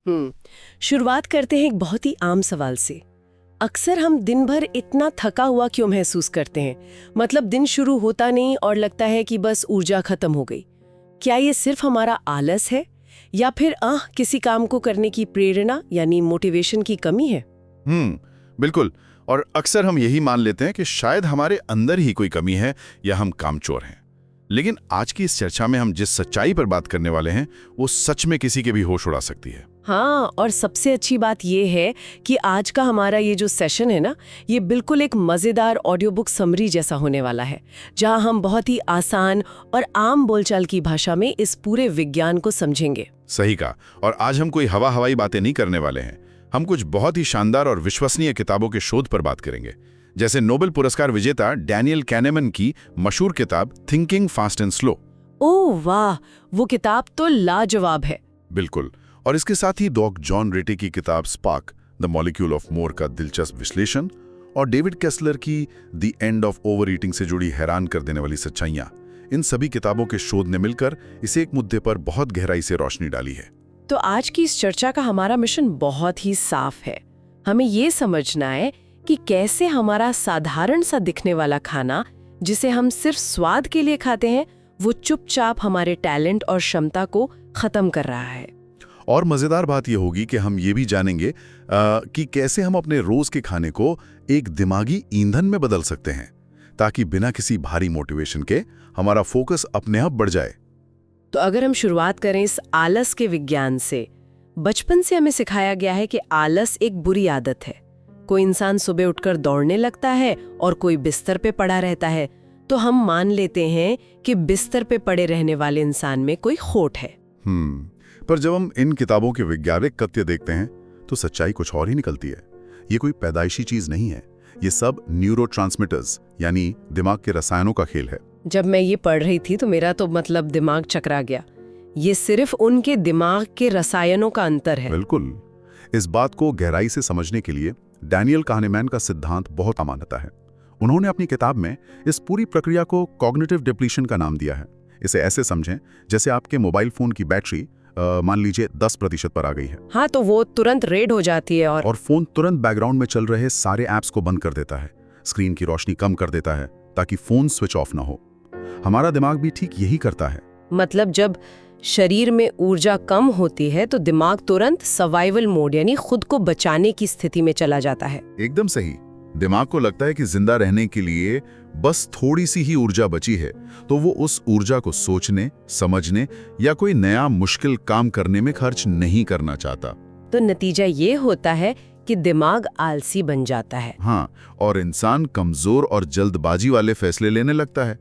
शुरुआत करते हैं एक बहुत ही आम सवाल से। अक्सर हम दिन भर इतना थका हुआ क्यों महसूस करते हैं? मतलब दिन शुरू होता नहीं और लगता है कि बस ऊर्जा खत्म हो गई। क्या ये सिर्फ हमारा आलस है या फिर किसी काम को करने की प्रेरणा यानी मोटिवेशन की कमी है? बिल्कुल। और अक्सर हम यही मान लेते हैं कि शायद हमारे अंदर ही कोई कमी है या हम कामचोर हैं। लेकिन आज की इस चर्चा में हम जिस सच्चाई पर बात करने वाले हैं वो सच में किसी के भी होश उड़ा सकती है। हाँ, और सबसे अच्छी बात ये है कि आज का हमारा ये जो सेशन है ना, ये बिल्कुल एक मज़ेदार ऑडियो बुक समरी जैसा होने वाला है, जहाँ हम बहुत ही आसान और आम बोलचाल की भाषा में इस पूरे विज्ञान को समझेंगे। सही कहा। और आज हम कोई हवाई बातें नहीं करने वाले हैं। हम कुछ बहुत ही शानदार और विश्वसनीय किताबों के शोध पर बात करेंगे, जैसे नोबेल पुरस्कार विजेता डैनियल कैनेमन की मशहूर किताब थिंकिंग फास्ट एंड स्लो। ओह वाह, वो किताब तो लाजवाब है। बिल्कुल। और इसके साथ ही डॉक्टर जॉन रेटे की किताब spark the molecule of more का दिलचस्प विश्लेषण, और डेविड केस्लर की the end of over eating से जुड़ी हैरान कर देने वाली सच्चाइयां। इन सभी किताबों के शोध ने मिलकर इस एक मुद्दे पर बहुत गहराई से रोशनी डाली है। तो आज की इस चर्चा का हमारा मिशन बहुत ही साफ है। हमें ये समझना है कि कैसे हमारा साधारण सा दिखने वाला खाना, जिसे हम सिर्फ स्वाद के लिए खाते हैं, वो चुपचाप हमारे टैलेंट और क्षमता को खत्म कर रहा है। और मजेदार बात यह होगी कि हम ये भी जानेंगे कि कैसे हम अपने रोज के खाने को एक दिमागी ईंधन में बदल सकते हैं, ताकि बिना किसी भारी मोटिवेशन के हमारा फोकस अपने आप बढ़ जाए। तो अगर हम शुरुआत करें इस आलस के विज्ञान से, बचपन से हमें सिखाया गया है कि आलस एक बुरी आदत है। कोई इंसान सुबह उठकर दौड़ने लगता है और कोई बिस्तर पे पड़ा रहता है, तो हम मान लेते हैं कि बिस्तर पे पड़े रहने वाले इंसान में कोई खोट है। पर जब हम इन किताबों के वैज्ञानिक तथ्य देखते हैं तो सच्चाई कुछ और ही निकलती है। ये कोई पैदाइशी चीज नहीं है, ये सब न्यूरोट्रांसमीटर्स यानी दिमाग के रसायनों का खेल है। जब मैं ये पढ़ रही थी तो मेरा तो मतलब दिमाग चकरा गया। ये सिर्फ उनके दिमाग के रसायनों का अंतर है। बिल्कुल। इस बात को गहराई से समझने के लिए डैनियल kahneman का सिद्धांत बहुत अमानता है। उन्होंने अपनी किताब में इस पूरी प्रक्रिया को कॉग्निटिव डिप्लीशन का नाम दिया है। इसे ऐसे समझें जैसे आपके मोबाइल फोन की बैटरी मान लीजिए 10% पर आ गई है। हाँ, तो वो तुरंत रेड हो जाती है और फोन तुरंत बैकग्राउंड में चल रहे सारे ऐप्स को बंद कर देता है, स्क्रीन की रोशनी कम कर देता है ताकि फोन स्विच ऑफ ना हो। हमारा दिमाग भी ठीक यही करता है। मतलब जब शरीर में ऊर्जा कम होती है तो दिमाग तुरंत सर्वाइवल मोड यानी खुद को बचाने की स्थिति में चला जाता है। एकदम सही। दिमाग को लगता है कि जिंदा रहने के लिए बस थोड़ी सी ही ऊर्जा बची है, तो वो उस ऊर्जा को सोचने, समझने या कोई नया मुश्किल काम करने में खर्च नहीं करना चाहता। तो नतीजा ये होता है कि दिमाग आलसी बन जाता है। हाँ, और इंसान कमजोर और जल्दबाजी वाले फैसले लेने लगता है।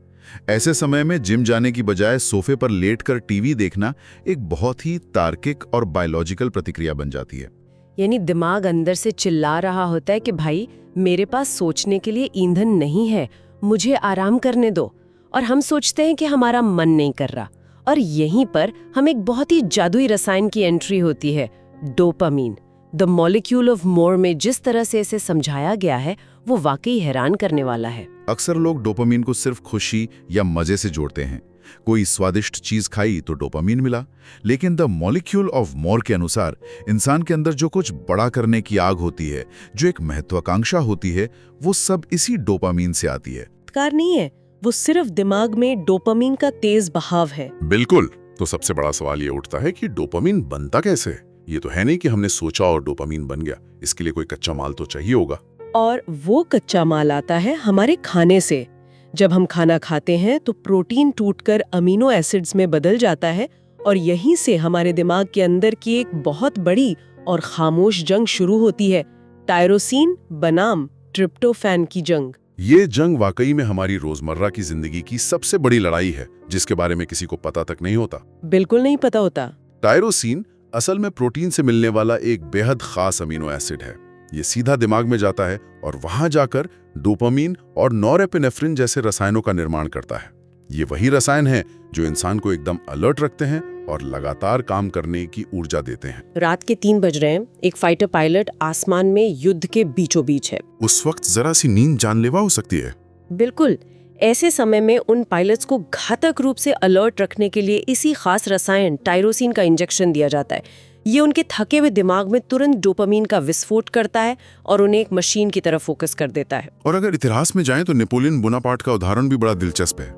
ऐसे समय में जिम जाने की बजाय सोफे पर लेटकर टीवी देखना एक बहुत ही तार्किक और बायोलॉजिकल प्रतिक्रिया बन जाती है। यानी दिमाग अंदर से चिल्ला रहा होता है कि भाई मेरे पास सोचने के लिए ईंधन नहीं है, मुझे आराम करने दो। और हम सोचते हैं कि हमारा मन नहीं कर रहा। और यहीं पर हम एक बहुत ही जादुई रसायन की एंट्री होती है, dopamine. The molecule of more में जिस तरह से इसे समझाया गया है वो वाकई हैरान करने वाला है। अक्सर लोग डोपामीन को सिर्फ खुशी या मजे से जोड़ते हैं। कोई स्वादिष्ट चीज खाई तो डोपामीन मिला, लेकिन द मॉलिक्यूल ऑफ मोर के अनुसार इंसान के अंदर जो कुछ बड़ा करने की आग होती है, जो एक महत्वाकांक्षा होती है, वो सब इसी डोपामीन से आती है। कार नहीं है, वो सिर्फ दिमाग में डोपामीन का तेज बहाव है। बिल्कुल। तो सबसे बड़ा सवाल ये उठता है कि डोपामीन बनता कैसे? ये तो है नहीं कि हमने सोचा और डोपामीन बन गया। इसके लिए कोई कच्चा माल तो चाहिए होगा। और वो कच्चा माल आता है हमारे खाने से। जब हम खाना खाते हैं तो प्रोटीन टूटकर अमीनो एसिड्स में बदल जाता है, और यहीं से हमारे दिमाग के अंदर की एक बहुत बड़ी और खामोश जंग शुरू होती है, टायरोसिन बनाम ट्रिप्टोफैन की जंग। ये जंग वाकई में हमारी रोजमर्रा की जिंदगी की सबसे बड़ी लड़ाई है, जिसके बारे में किसी को पता तक नहीं होता। बिल्कुल नहीं पता होता। टायरोसिन असल में प्रोटीन से मिलने वाला एक बेहद खास अमीनो एसिड है। ये सीधा दिमाग में जाता है और वहां जाकर डोपामीन और नॉरएपिनेफ्रिन जैसे रसायनों का निर्माण करता है। ये वही रसायन है जो इंसान को एकदम अलर्ट रखते हैं और लगातार काम करने की ऊर्जा देते हैं। रात के 3 बज रहे हैं, एक फाइटर पायलट आसमान में युद्ध के बीचों बीच है। उस वक्त जरा सी नींद जानलेवा हो सकती है। बिल्कुल। ऐसे समय में उन पायलट्स को घातक रूप से अलर्ट रखने के लिए इसी खास रसायन टायरोसिन का इंजेक्शन दिया जाता है। ये उनके थके हुए दिमाग में तुरंत डोपामीन का विस्फोट करता है और उन्हें एक मशीन की तरफ फोकस कर देता है। और अगर इतिहास में जाएं तो नेपोलियन बोनापार्ट का उदाहरण भी बड़ा दिलचस्प है।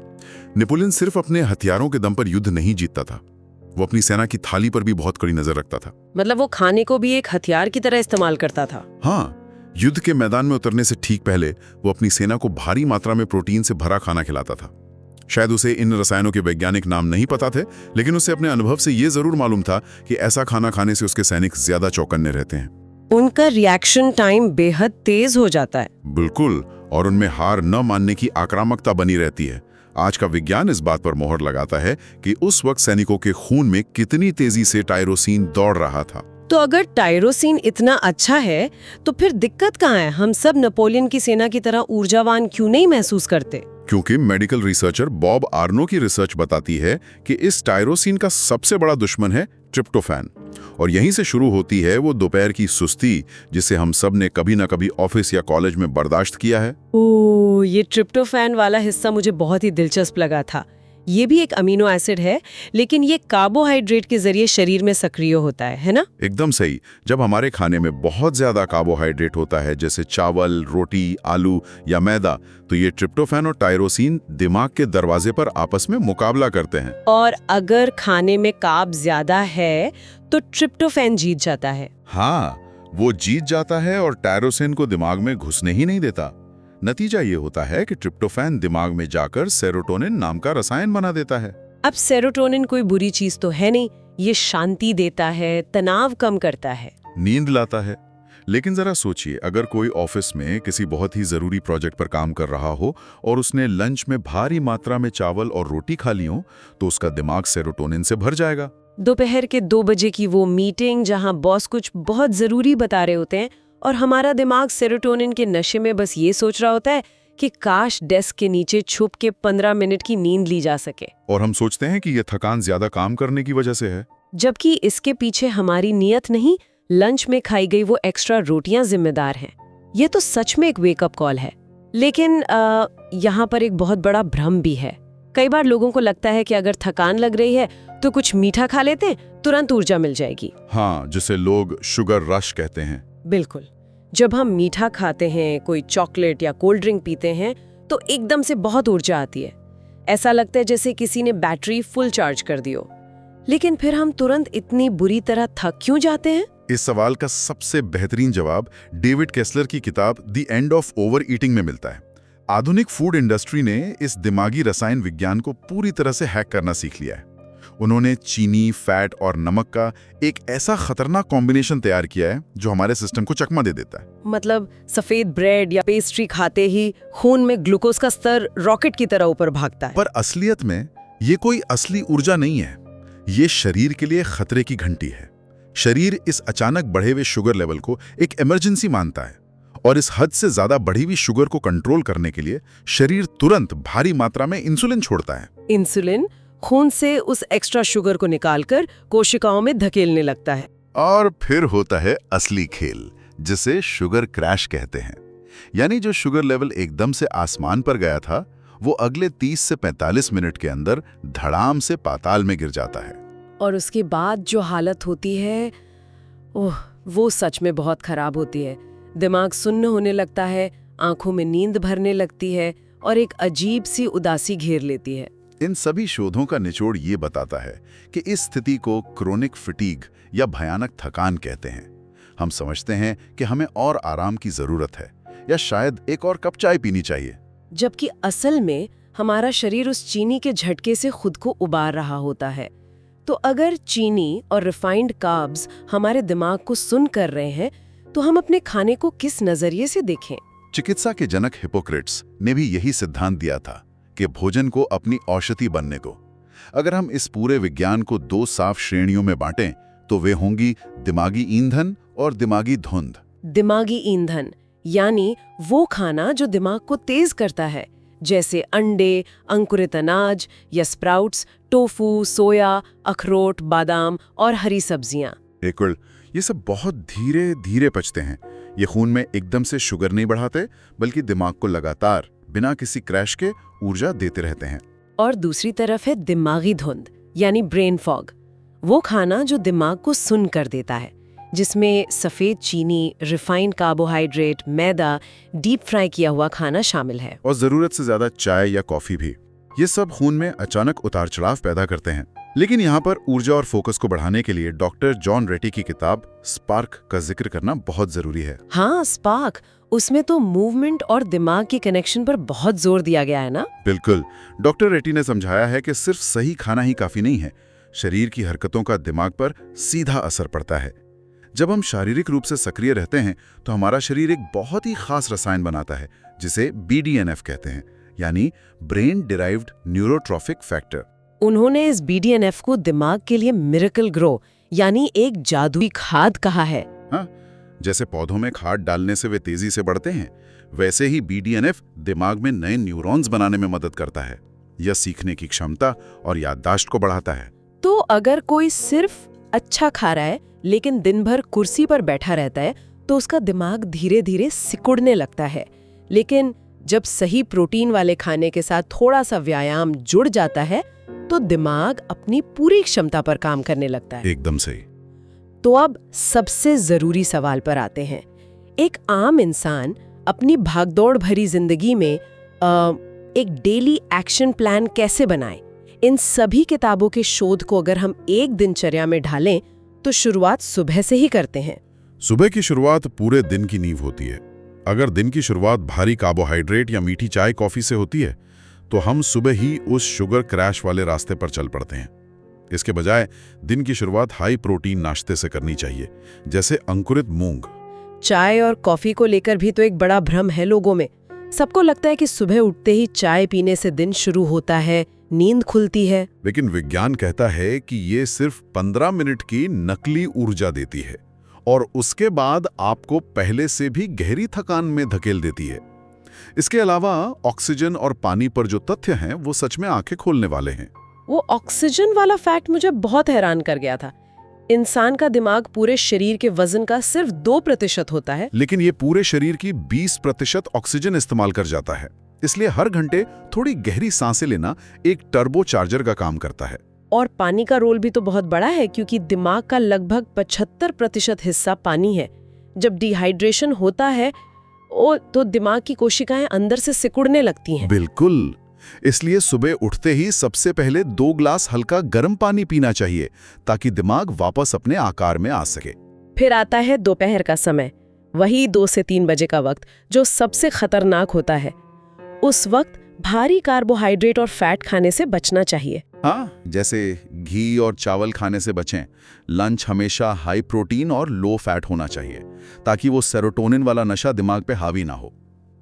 नेपोलियन सिर्फ अपने हथियारों के दम पर युद्ध नहीं जीतता था, वो अपनी सेना की थाली पर भी बहुत कड़ी नजर रखता था। मतलब वो खाने को भी एक हथियार की तरह इस्तेमाल करता था। हाँ, युद्ध के मैदान में उतरने से ठीक पहले वो अपनी सेना को भारी मात्रा में प्रोटीन से भरा खाना खिलाता था। शायद उसे इन रसायनों के वैज्ञानिक नाम नहीं पता थे, लेकिन उसे अपने अनुभव से ये जरूर मालूम था कि ऐसा खाना खाने से उसके सैनिक ज्यादा चौकन्ने रहते हैं। उनका रिएक्शन टाइम बेहद तेज हो जाता है। बिल्कुल, और उनमें हार न मानने की आक्रामकता बनी रहती है। आज का विज्ञान इस बात पर मोहर लगाता है कि उस वक्त सैनिकों के खून में कितनी तेजी से टायरोसिन दौड़ रहा था। तो अगर टायरोसिन इतना अच्छा है तो फिर दिक्कत कहाँ है? हम सब नेपोलियन की सेना की तरह ऊर्जावान क्यों नहीं महसूस करते? क्योंकि मेडिकल रिसर्चर बॉब आर्नो की रिसर्च बताती है कि इस टायरोसिन का सबसे बड़ा दुश्मन है ट्रिप्टोफैन, और यहीं से शुरू होती है वो दोपहर की सुस्ती जिसे हम सब ने कभी ना कभी ऑफिस या कॉलेज में बर्दाश्त किया है। ओह, ये ट्रिप्टोफैन वाला हिस्सा मुझे बहुत ही दिलचस्प लगा था। ये भी एक अमीनो एसिड है, लेकिन ये कार्बोहाइड्रेट के जरिए शरीर में सक्रिय होता है ना? एकदम सही। जब हमारे खाने में बहुत ज्यादा कार्बोहाइड्रेट होता है, जैसे चावल, रोटी, आलू या मैदा, तो ये ट्रिप्टोफैन और टायरोसिन दिमाग के दरवाजे पर आपस में मुकाबला करते हैं। और अगर खाने में कार्ब ज्यादा है तो ट्रिप्टोफैन जीत जाता है। हाँ, वो जीत जाता है और टायरोसिन को दिमाग में घुसने ही नहीं देता। नतीजा ये होता है कि ट्रिप्टोफैन दिमाग में जाकर सेरोटोनिन नाम का रसायन बना देता है। अब सेरोटोनिन कोई बुरी चीज तो है नहीं, ये शांति देता है, तनाव कम करता है, नींद लाता है। लेकिन जरा सोचिए, अगर कोई ऑफिस में किसी बहुत ही जरूरी प्रोजेक्ट पर काम कर रहा हो और उसने लंच में भारी मात्रा में चावल और रोटी खा ली हो, तो उसका दिमाग सेरोटोनिन से भर जाएगा। दोपहर के 2 बजे की वो मीटिंग जहां बॉस कुछ बहुत जरूरी बता रहे होते हैं और हमारा दिमाग सेरोटोनिन के नशे में बस ये सोच रहा होता है कि काश डेस्क के नीचे छुप के 15 मिनट की नींद ली जा सके। और हम सोचते हैं कि ये थकान ज्यादा काम करने की वजह से है, जबकि इसके पीछे हमारी नियत नहीं, लंच में खाई गई वो एक्स्ट्रा रोटियां जिम्मेदार हैं। ये तो सच में एक वेकअप कॉल है। लेकिन यहाँ पर एक बहुत बड़ा भ्रम भी है। कई बार लोगों को लगता है कि अगर थकान लग रही है तो कुछ मीठा खा लेते हैं, तुरंत ऊर्जा मिल जाएगी। हाँ, जिसे लोग शुगर रश कहते हैं। बिल्कुल, जब हम मीठा खाते हैं, कोई चॉकलेट या कोल्ड ड्रिंक पीते हैं, तो एकदम से बहुत ऊर्जा आती है। ऐसा लगता है जैसे किसी ने बैटरी फुल चार्ज कर दी हो। लेकिन फिर हम तुरंत इतनी बुरी तरह थक क्यों जाते हैं? इस सवाल का सबसे बेहतरीन जवाब डेविड केस्लर की किताब the end of over eating में मिलता है। आधुनिक फूड इंडस्ट्री ने इस दिमागी रसायन विज्ञान को पूरी तरह से हैक करना सीख लिया है। उन्होंने चीनी, फैट और नमक का एक ऐसा खतरनाक कॉम्बिनेशन तैयार किया है जो हमारे सिस्टम को चकमा दे देता है। मतलब सफेद ब्रेड या पेस्ट्री खाते ही खून में ग्लूकोज का स्तर रॉकेट की तरह ऊपर भागता है। पर असलियत में ये कोई असली ऊर्जा नहीं है, ये शरीर के लिए खतरे की घंटी है। शरीर इस अचानक बढ़े हुए शुगर लेवल को एक इमरजेंसी मानता है, और इस हद से ज्यादा बढ़ी हुई शुगर को कंट्रोल करने के लिए शरीर तुरंत भारी मात्रा में इंसुलिन छोड़ता है। इंसुलिन खून से उस एक्स्ट्रा शुगर को निकालकर कोशिकाओं में धकेलने लगता है। और फिर होता है असली खेल, जिसे शुगर क्रैश कहते हैं। यानी जो शुगर लेवल एकदम से आसमान पर गया था, वो अगले 30 से 45 मिनट के अंदर धड़ाम से पाताल में गिर जाता है। और उसके बाद जो हालत होती है, ओह, वो सच में बहुत खराब होती है। दिमाग सुन्न होने लगता है, आंखों में नींद भरने लगती है और एक अजीब सी उदासी घेर लेती है। इन सभी शोधों का निचोड़ ये बताता है कि इस स्थिति को क्रोनिक फटीग या भयानक थकान कहते हैं। हम समझते हैं कि हमें और आराम की जरूरत है, या शायद एक और कप चाय पीनी चाहिए, जबकि असल में हमारा शरीर उस चीनी के झटके से खुद को उबार रहा होता है। तो अगर चीनी और रिफाइंड कार्ब्स हमारे दिमाग को सुन कर रहे हैं, तो हम अपने खाने को किस नजरिए से देखें? चिकित्सा के जनक हिपोक्रेट्स ने भी यही सिद्धांत दिया था कि भोजन को अपनी औषधि बनने को। अगर हम इस पूरे विज्ञान को 2 साफ श्रेणियों में बांटें, तो वे होंगी दिमागी ईंधन और दिमागी धुंध। दिमागी ईंधन यानी वो खाना जो दिमाग को तेज करता है, जैसे अंडे, अंकुरित अनाज या स्प्राउट्स, टोफू, सोया, अखरोट, बादाम और हरी सब्जियां। बिल्कुल, ये सब बहुत धीरे धीरे पचते हैं। ये खून में एकदम से शुगर नहीं बढ़ाते, बल्कि दिमाग को लगातार बिना किसी क्रैश के ऊर्जा देते रहते हैं। और दूसरी तरफ है दिमागी धुंध यानी ब्रेन फॉग। वो खाना जो दिमाग को सुन कर देता है, जिसमें सफ़ेद चीनी, रिफाइंड कार्बोहाइड्रेट, मैदा, डीप फ्राई किया हुआ खाना शामिल है। और ज़रूरत से ज़्यादा चाय या कॉफ़ी भी। ये सब खून में अचानक उतार चढ़ाव पैदा करते हैं। लेकिन यहाँ पर ऊर्जा और फोकस को बढ़ाने के लिए डॉक्टर जॉन रेटी की किताब स्पार्क का जिक्र करना बहुत ज़रूरी है। हाँ, स्पार्क, उसमें तो मूवमेंट और दिमाग के कनेक्शन पर बहुत जोर दिया गया है ना? बिल्कुल। डॉक्टर रेटी ने समझाया है कि सिर्फ सही खाना ही काफ़ी नहीं है, शरीर की हरकतों का दिमाग पर सीधा असर पड़ता है। जब हम शारीरिक रूप से सक्रिय रहते हैं तो हमारा शरीर एक बहुत ही खास रसायन बनाता है जिसे BDNF कहते हैं, यानी ब्रेन डिराइव्ड न्यूरोट्रॉफिक फैक्टर। उन्होंने इस BDNF को दिमाग के लिए मिरेकल ग्रो, यानी एक जादुई खाद कहा है। हाँ, जैसे पौधों में खाद डालने से वे तेजी से बढ़ते हैं, वैसे ही BDNF दिमाग में नए न्यूरॉन्स बनाने में मदद करता है। यह सीखने की क्षमता और याददाश्त को बढ़ाता है। तो अगर कोई सिर्फ अच्छा खा रहा है लेकिन दिन भर कुर्सी पर बैठा रहता है तो उसका दिमाग धीरे धीरे सिकुड़ने लगता है। लेकिन जब सही प्रोटीन वाले खाने के साथ थोड़ा सा व्यायाम जुड़ जाता है तो दिमाग अपनी पूरी क्षमता पर काम करने लगता है। एकदम सही। तो अब सबसे जरूरी सवाल पर आते हैं। एक आम इंसान अपनी भागदौड़ भरी जिंदगी में एक डेली एक्शन प्लान कैसे बनाए? इन सभी किताबों के शोध को अगर हम एक दिनचर्या में ढालें तो शुरुआत सुबह से ही करते हैं। सुबह की शुरुआत पूरे दिन की नींव होती है। अगर दिन की शुरुआत भारी कार्बोहाइड्रेट या मीठी चाय कॉफी से होती है तो हम सुबह ही उस शुगर क्रैश वाले रास्ते पर चल पड़ते हैं। इसके बजाय दिन की शुरुआत हाई प्रोटीन नाश्ते से करनी चाहिए, जैसे अंकुरित मूंग। चाय और कॉफी को लेकर भी तो एक बड़ा भ्रम है लोगों में। सबको लगता है कि सुबह उठते ही चाय पीने से दिन शुरू होता है, नींद खुलती है। लेकिन विज्ञान कहता है कि ये सिर्फ 15 मिनट की नकली ऊर्जा देती है और उसके बाद आपको पहले से भी गहरी थकान में धकेल देती है। इसके अलावा ऑक्सीजन और पानी पर जो तथ्य हैं वो सच में आंखें खोलने वाले हैं। वो ऑक्सीजन वाला फैक्ट मुझे बहुत हैरान कर गया था। इंसान का दिमाग पूरे शरीर के वजन का सिर्फ 2% होता है, लेकिन ये पूरे शरीर की 20% ऑक्सीजन इस्तेमाल कर जाता है। इसलिए हर घंटे थोड़ी गहरी सांसें लेना एक टर्बो चार्जर का काम करता है। और पानी का रोल भी तो बहुत बड़ा है, क्योंकि दिमाग का लगभग 75% हिस्सा पानी है। जब डिहाइड्रेशन होता है तो दिमाग की कोशिकाएं अंदर से सिकुड़ने लगती हैं। बिल्कुल। इसलिए सुबह उठते ही सबसे पहले 2 ग्लास हल्का गर्म पानी पीना चाहिए ताकि दिमाग वापस अपने आकार में आ सके। फिर आता है दोपहर का समय, वही 2 से 3 बजे का वक्त जो सबसे खतरनाक होता है। उस वक्त भारी कार्बोहाइड्रेट और फैट खाने से बचना चाहिए। हाँ, जैसे घी और चावल खाने से बचें। लंच हमेशा हाई प्रोटीन और लो फैट होना चाहिए ताकि वो सेरोटोनिन वाला नशा दिमाग पे हावी ना हो।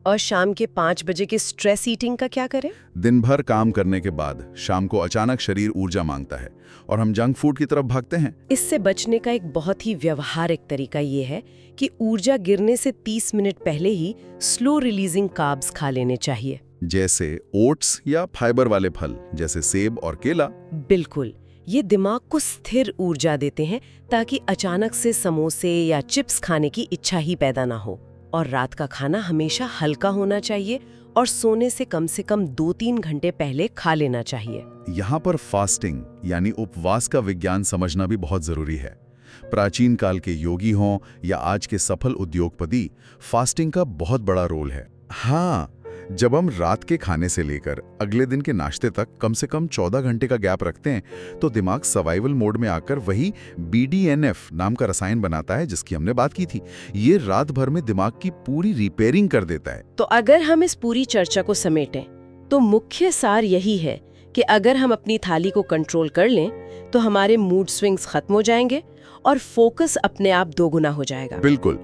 और शाम के 5 बजे के स्ट्रेस ईटिंग का क्या करें? दिन भर काम करने के बाद शाम को अचानक शरीर ऊर्जा मांगता है और हम जंक फूड की तरफ भागते हैं। इससे बचने का एक बहुत ही व्यवहारिक तरीका ये है कि ऊर्जा गिरने से 30 मिनट पहले ही स्लो रिलीजिंग कार्ब्स खा लेने चाहिए, जैसे ओट्स या फाइबर वाले फल जैसे सेब और केला। बिल्कुल, ये दिमाग को स्थिर ऊर्जा देते हैं ताकि अचानक से समोसे या चिप्स खाने की इच्छा ही पैदा ना हो। और रात का खाना हमेशा हल्का होना चाहिए और सोने से कम 2-3 घंटे पहले खा लेना चाहिए। यहाँ पर फास्टिंग यानी उपवास का विज्ञान समझना भी बहुत जरूरी है। प्राचीन काल के योगी हों या आज के सफल उद्योगपति, फास्टिंग का बहुत बड़ा रोल है। हाँ, जब हम रात के खाने से लेकर अगले दिन के नाश्ते तक कम से कम 14 घंटे का गैप रखते हैं तो दिमाग सर्वाइवल मोड में आकर वही BDNF नाम का रसायन बनाता है जिसकी हमने बात की थी। ये रात भर में दिमाग की पूरी रिपेयरिंग कर देता है। तो अगर हम इस पूरी चर्चा को समेटें तो मुख्य सार यही है कि अगर हम अपनी थाली को कंट्रोल कर लें तो हमारे मूड स्विंग्स खत्म हो जाएंगे और फोकस अपने आप दोगुना हो जाएगा। बिल्कुल।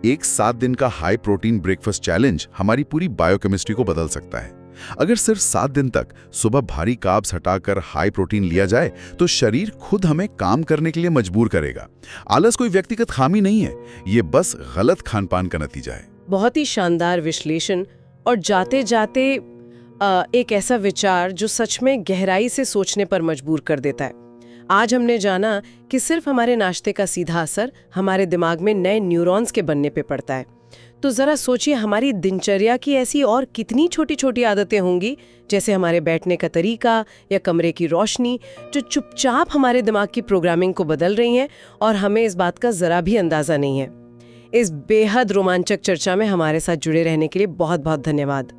एक 7 दिन का हाई प्रोटीन ब्रेकफास्ट चैलेंज हमारी पूरी बायोकेमिस्ट्री को बदल सकता है। अगर सिर्फ 7 दिन तक सुबह भारी कार्ब्स हटाकर हाई प्रोटीन लिया जाए तो शरीर खुद हमें काम करने के लिए मजबूर करेगा। आलस कोई व्यक्तिगत खामी नहीं है, ये बस गलत खानपान का नतीजा है। बहुत ही शानदार विश्लेषण। और जाते जाते एक ऐसा विचार जो सच में गहराई से सोचने पर मजबूर कर देता है। आज हमने जाना कि सिर्फ हमारे नाश्ते का सीधा असर हमारे दिमाग में नए न्यूरॉन्स के बनने पे पड़ता है। तो ज़रा सोचिए हमारी दिनचर्या की ऐसी और कितनी छोटी छोटी आदतें होंगी, जैसे हमारे बैठने का तरीका या कमरे की रोशनी, जो चुपचाप हमारे दिमाग की प्रोग्रामिंग को बदल रही हैं और हमें इस बात का ज़रा भी अंदाज़ा नहीं है। इस बेहद रोमांचक चर्चा में हमारे साथ जुड़े रहने के लिए बहुत बहुत धन्यवाद।